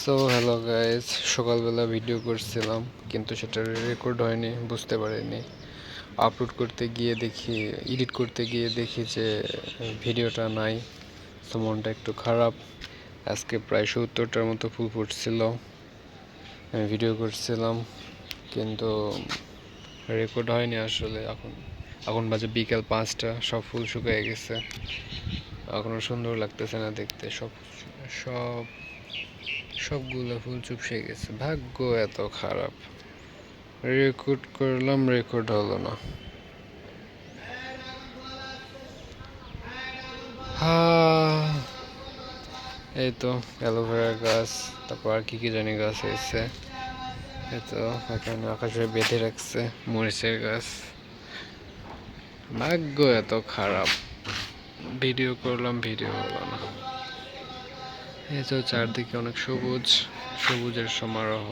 So hello guys, সকালবেলা video করছিলাম কিন্তু সেটা রেকর্ড হয়নি, বুঝতে পারিনি। আপলোড করতে গিয়ে দেখি, এডিট করতে গিয়ে দেখি যে ভিডিওটা নাই। সো মনটা একটু খারাপ। আজকে প্রায় 70টার মতো ফুল ফুটছিল, আমি ভিডিও করছিলাম কিন্তু রেকর্ড হয়নি আসলে। এখন এখন বাজে বিকেল 5টা, সব ফুল শুকিয়ে গেছে, এখনো সুন্দর লাগতেছে না দেখতে। সব সব সবগুলো ফুল চুপসে গেছে। ভাগ্য এত খারাপ, রেকর্ড করলাম, রেকর্ড হলো না। এই তো অ্যালোভেরা গাছ, তারপর আর কি কি জানি গাছ হয়েছে। এই তো এখানে আকাশে বেঁধে রাখছে মরিচের গাছ। ভাগ্য এত খারাপ, ভিডিও করলাম, ভিডিও হলো না। এই তো চারদিকে অনেক সবুজ, সবুজের সমারোহ।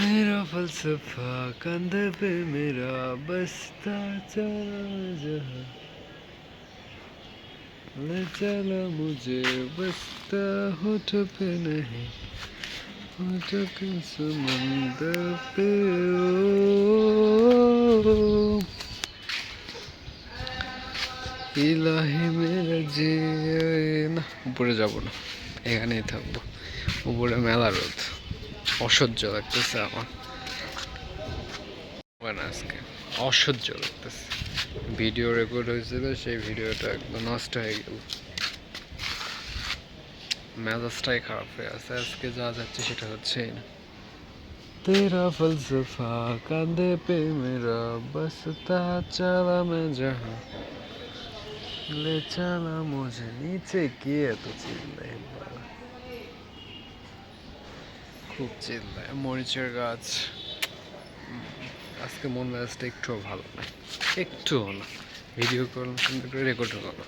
मेरा फलसफा कंधे पे मेरा बस्ता चला जहाँ ले चला मुझे बस्ता होठों पे नहीं, होठों के समंदर पे ओ ইলাহি মেরা জিনা। উপরে যাব না, এখানেই থাকবো। উপরে মেলা রোদ, অসহ্য লাগতেছে আমার। আজকে অসহ্য লাগতেছে। ভিডিও রেকর্ড হয়েছিল, সেই ভিডিওটা একদম নষ্ট হয়ে গেল। মেজাজটাই খারাপ হয়ে আছে। আজকে যা যাচ্ছে সেটা হচ্ছেই না। तेरा फलसफा कंधे पे मेरा बसता चला मैं जहाँ ले चला मुझे। নিচে কে এত চিল্লায়, খুব চিল্লায়। মরিচের গাছ। আজকে মন মেজাজটা একটুও ভালো না, একটুও না। ভিডিও করলাম কিন্তু রেকর্ড হলো না।